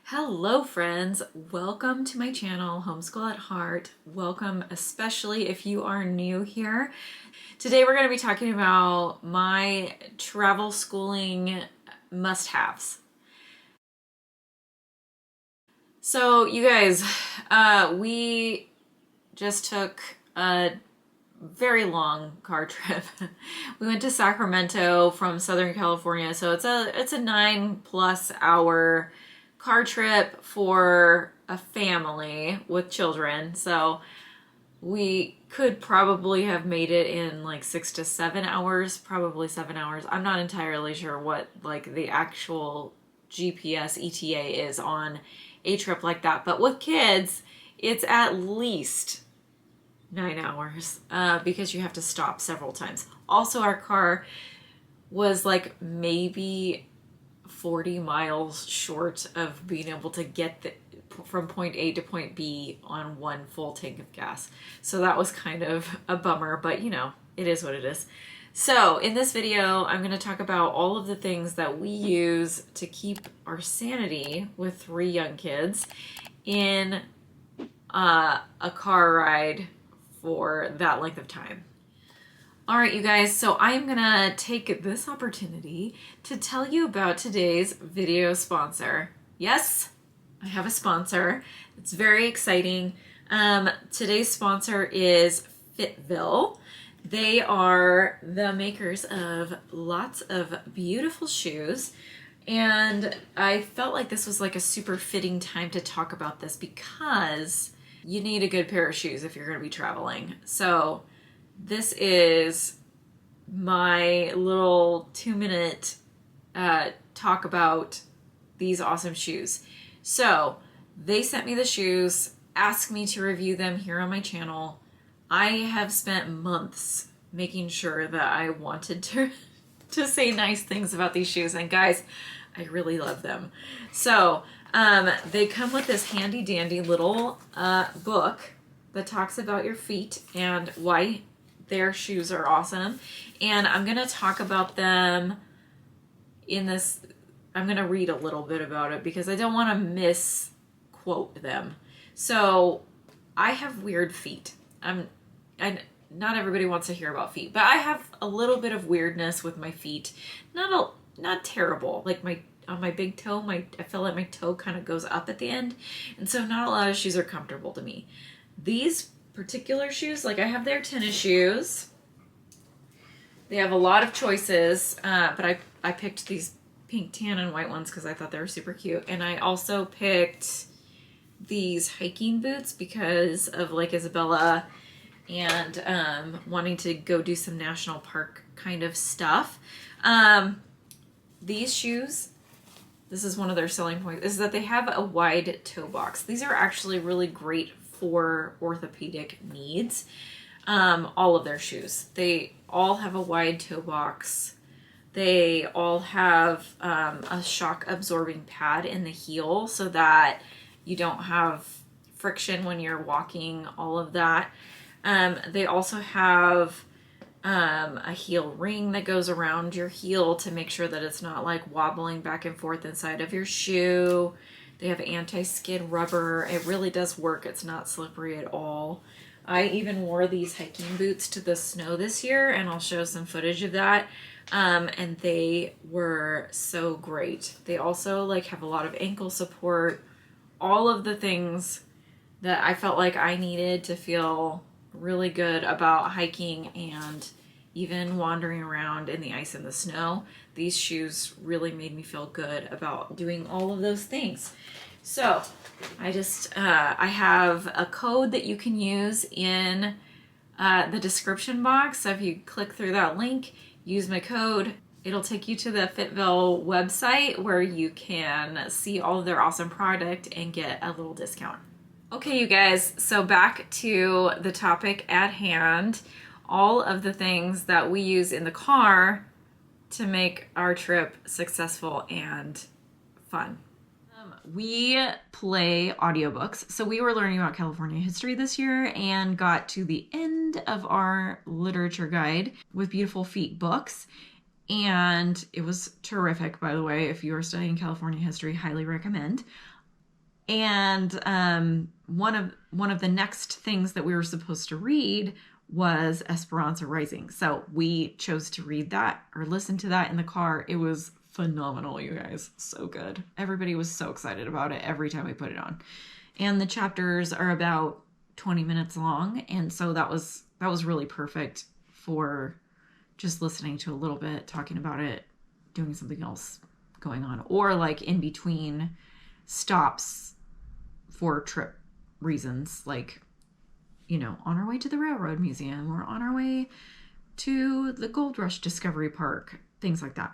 Hello friends, welcome to my channel, Homeschool at Heart. Welcome especially if you are new here. Today we're going to be talking about my travel schooling must-haves. So you guys, we just took a very long car trip. We went to Sacramento from Southern California, so it's a 9+ hour car trip for a family with children. So we could probably have made it in like 6 to 7 hours, probably 7 hours. I'm not entirely sure what like the actual GPS ETA is on a trip like that, but with kids, it's at least 9 hours because you have to stop several times. Also, our car was like maybe 40 miles short of being able to get from point A to point B on one full tank of gas. So that was kind of a bummer, but you know, it is what it is. So in this video, I'm going to talk about all of the things that we use to keep our sanity with 3 young kids in a car ride for that length of time. All right, you guys, so I'm gonna take this opportunity to tell you about today's video sponsor. Yes, I have a sponsor. It's very exciting. Today's sponsor is Fitville. They are the makers of lots of beautiful shoes. And I felt like this was like a super fitting time to talk about this because you need a good pair of shoes if you're going to be traveling. So this is my little 2-minute talk about these awesome shoes. So they sent me the shoes, asked me to review them here on my channel. I have spent months making sure that I wanted to say nice things about these shoes, and guys, I really love them. So they come with this handy dandy little book that talks about your feet and why their shoes are awesome. And I'm going to talk about them in this. I'm going to read a little bit about it because I don't want to misquote them. So I have weird feet. And not everybody wants to hear about feet, but I have a little bit of weirdness with my feet. Not terrible. Like on my big toe, I feel like my toe kind of goes up at the end. And so not a lot of shoes are comfortable to me. These particular shoes, like I have their tennis shoes. They have a lot of choices, but I picked these pink, tan, and white ones because I thought they were super cute. And I also picked these hiking boots because of Lake Isabella and wanting to go do some national park kind of stuff. These shoes, this is one of their selling points, is that they have a wide toe box. These are actually really great for orthopedic needs. All of their shoes. They all have a wide toe box. They all have a shock absorbing pad in the heel so that you don't have friction when you're walking, all of that. They also have a heel ring that goes around your heel to make sure that it's not like wobbling back and forth inside of your shoe. They have anti-skid rubber. It really does work. It's not slippery at all. I even wore these hiking boots to the snow this year, and I'll show some footage of that. And they were so great. They also like have a lot of ankle support, all of the things that I felt like I needed to feel really good about hiking and even wandering around in the ice and the snow. These shoes really made me feel good about doing all of those things. So I have a code that you can use in the description box. So if you click through that link, use my code, it'll take you to the Fitville website where you can see all of their awesome product and get a little discount. Okay, you guys, so back to the topic at hand. All of the things that we use in the car to make our trip successful and fun. We play audiobooks. So we were learning about California history this year and got to the end of our literature guide with Beautiful Feet books. And it was terrific, by the way. If you are studying California history, highly recommend. And one of the next things that we were supposed to read was Esperanza Rising. So we chose to read that or listen to that in the car. It was phenomenal, you guys. So good. Everybody was so excited about it every time we put it on. And the chapters are about 20 minutes long. And so that was really perfect for just listening to a little bit, talking about it, doing something else going on, or like in between stops for trip reasons, like, you know, on our way to the Railroad Museum or on our way to the Gold Rush Discovery Park, things like that.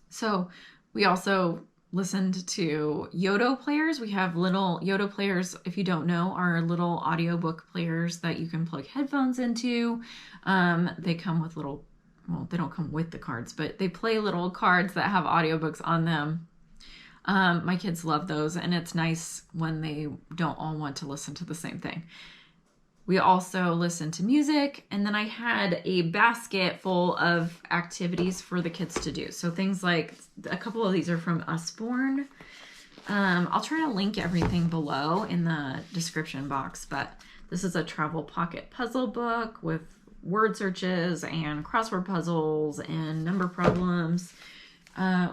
So we also listened to Yodo players. We have little Yodo players, if you don't know, are little audiobook players that you can plug headphones into. They come with little, well, they don't come with the cards, but they play little cards that have audiobooks on them. My kids love those, and it's nice when they don't all want to listen to the same thing. We also listened to music, and then I had a basket full of activities for the kids to do. So things like, a couple of these are from Usborne. I'll try to link everything below in the description box, but this is a travel pocket puzzle book with word searches and crossword puzzles and number problems.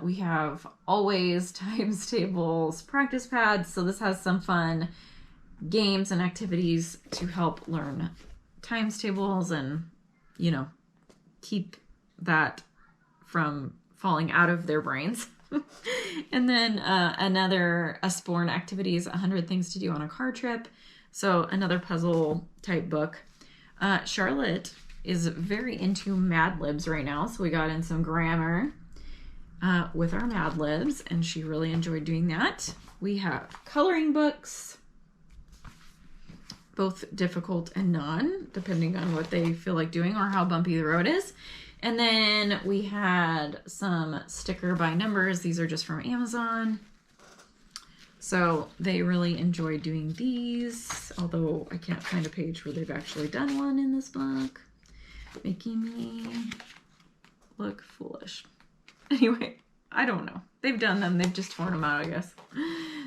We have always times tables, practice pads. So this has some fun games and activities to help learn times tables and, you know, keep that from falling out of their brains. And then another Usborne activities, 100 things to do on a car trip. So another puzzle type book. Charlotte is very into Mad Libs right now. So we got in some grammar with our Mad Libs, and she really enjoyed doing that. We have coloring books, both difficult and none, depending on what they feel like doing or how bumpy the road is. And then we had some sticker by numbers. These are just from Amazon. So they really enjoyed doing these, although I can't find a page where they've actually done one in this book, making me look foolish. Anyway, I don't know. They've done them. They've just torn them out, I guess.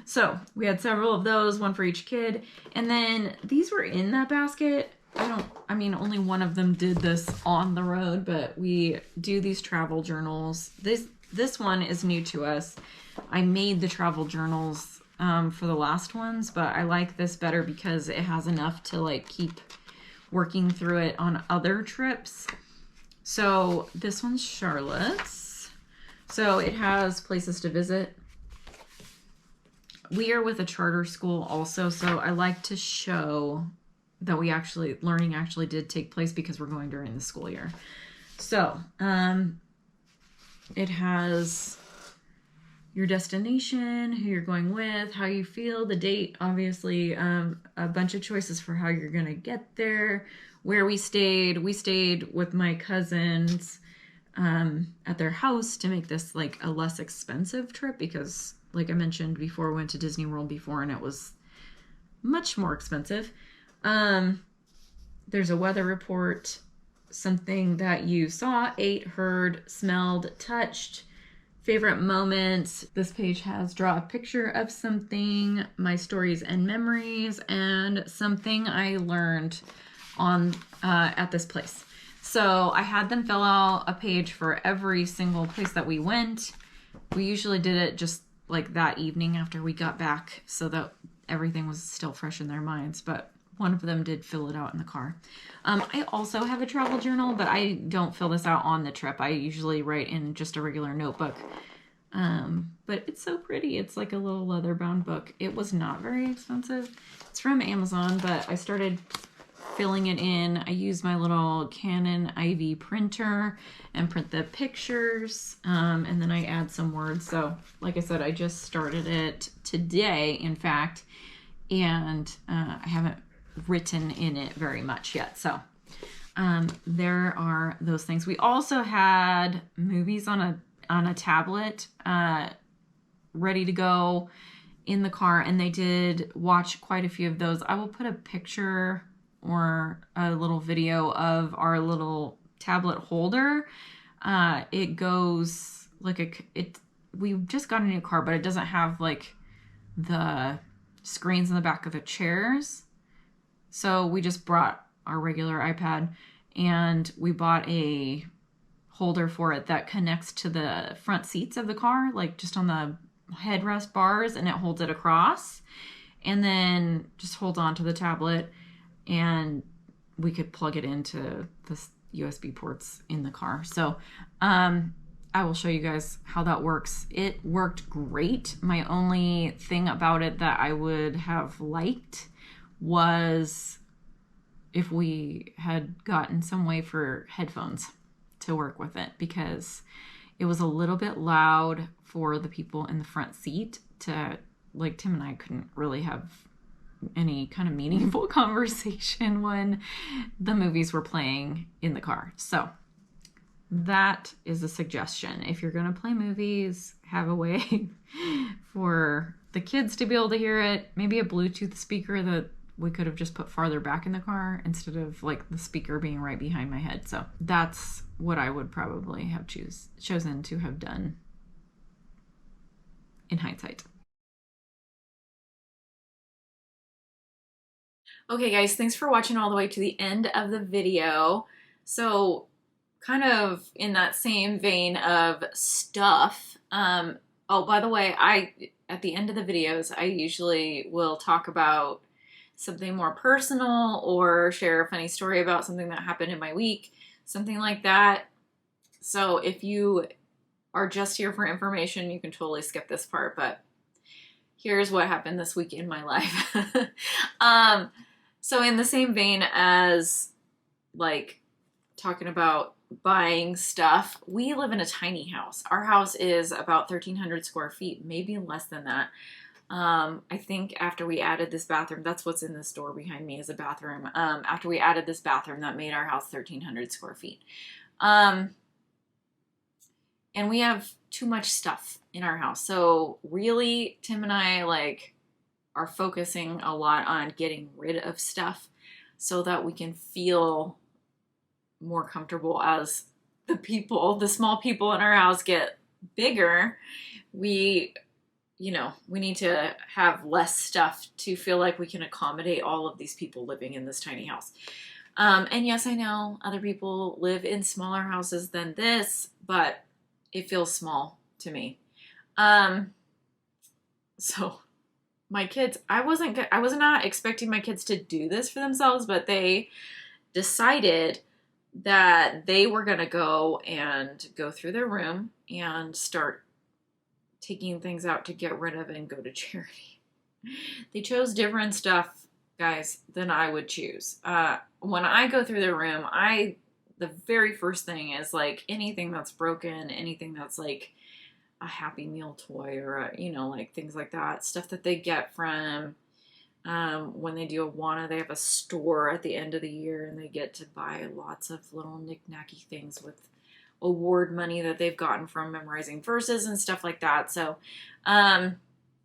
So we had several of those, one for each kid. And then these were in that basket. I mean, only one of them did this on the road, but we do these travel journals. This one is new to us. I made the travel journals for the last ones, but I like this better because it has enough to like keep working through it on other trips. So this one's Charlotte's. So it has places to visit. We are with a charter school also, so I like to show that learning actually did take place because we're going during the school year. So it has your destination, who you're going with, how you feel, the date, obviously, a bunch of choices for how you're going to get there, where we stayed. We stayed with my cousins at their house to make this like a less expensive trip because, like I mentioned before, we went to Disney World before and it was much more expensive. There's a weather report, something that you saw, ate, heard, smelled, touched, favorite moments. This page has draw a picture of something, my stories and memories, and something I learned on at this place. So I had them fill out a page for every single place that we went. We usually did it just like that evening after we got back so that everything was still fresh in their minds, but one of them did fill it out in the car. I also have a travel journal, but I don't fill this out on the trip. I usually write in just a regular notebook. But it's so pretty. It's like a little leather-bound book. It was not very expensive. It's from Amazon, but I started filling it in. I use my little Canon IV printer and print the pictures, and then I add some words. So like I said, I just started it today, in fact, and I haven't written in it very much yet. So there are those things. We also had movies on a tablet ready to go in the car, and they did watch quite a few of those. I will put a picture or a little video of our little tablet holder. It goes like we just got a new car, but it doesn't have like the screens in the back of the chairs. So we just brought our regular iPad and we bought a holder for it that connects to the front seats of the car, like just on the headrest bars, and it holds it across and then just holds on to the tablet, and we could plug it into the USB ports in the car. So I will show you guys how that works. It worked great. My only thing about it that I would have liked was if we had gotten some way for headphones to work with it, because it was a little bit loud for the people in the front seat to, like, Tim and I couldn't really have any kind of meaningful conversation when the movies were playing in the car. So that is a suggestion. If you're going to play movies, have a way for the kids to be able to hear it. Maybe a Bluetooth speaker that we could have just put farther back in the car instead of like the speaker being right behind my head. So that's what I would probably have chosen to have done in hindsight. Okay guys, thanks for watching all the way to the end of the video. So kind of in that same vein of stuff, oh, by the way, at the end of the videos, I usually will talk about something more personal or share a funny story about something that happened in my week, something like that. So if you are just here for information, you can totally skip this part, but here's what happened this week in my life. So in the same vein as like talking about buying stuff, we live in a tiny house. Our house is about 1,300 square feet, maybe less than that. I think after we added this bathroom, that's what's in this door behind me is a bathroom. After we added this bathroom, that made our house 1,300 square feet. And we have too much stuff in our house. So really, Tim and I are focusing a lot on getting rid of stuff so that we can feel more comfortable as the small people in our house get bigger. We need to have less stuff to feel like we can accommodate all of these people living in this tiny house. And yes, I know other people live in smaller houses than this, but it feels small to me. So my kids, I was not expecting my kids to do this for themselves, but they decided that they were going to go through their room and start taking things out to get rid of and go to charity. They chose different stuff, guys, than I would choose. When I go through their room, the very first thing is like anything that's broken, anything that's like a Happy Meal toy or things like that, stuff that they get from when they do Awana. They have a store at the end of the year and they get to buy lots of little knick-knacky things with award money that they've gotten from memorizing verses and stuff like that. So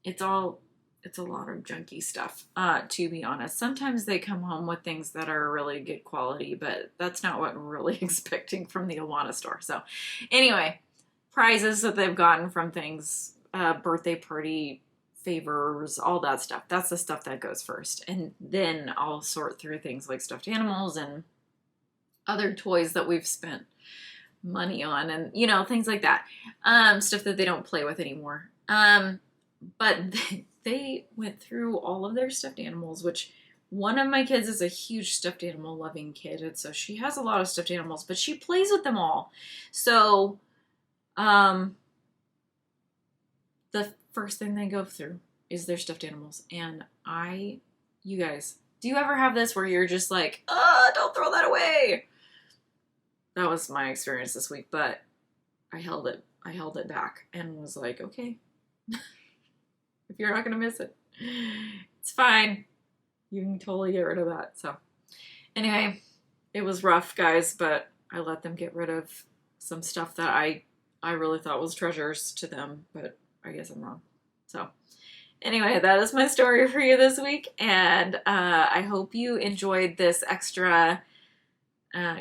it's a lot of junky stuff, to be honest. Sometimes they come home with things that are really good quality, but that's not what we're really expecting from the Awana store. So anyway, prizes that they've gotten from things, birthday party favors, all that stuff. That's the stuff that goes first. And then I'll sort through things like stuffed animals and other toys that we've spent money on and, things like that. Stuff that they don't play with anymore. But they went through all of their stuffed animals, which one of my kids is a huge stuffed animal loving kid. And so she has a lot of stuffed animals, but she plays with them all. So, the first thing they go through is their stuffed animals. And you guys, do you ever have this where you're just like, don't throw that away? That was my experience this week, but I held it back and was like, okay, if you're not going to miss it, it's fine. You can totally get rid of that. So anyway, it was rough, guys, but I let them get rid of some stuff that I really thought was treasures to them, but I guess I'm wrong. So anyway, that is my story for you this week. And I hope you enjoyed this extra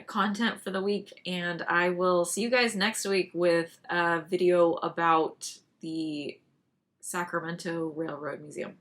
content for the week. And I will see you guys next week with a video about the Sacramento Railroad Museum.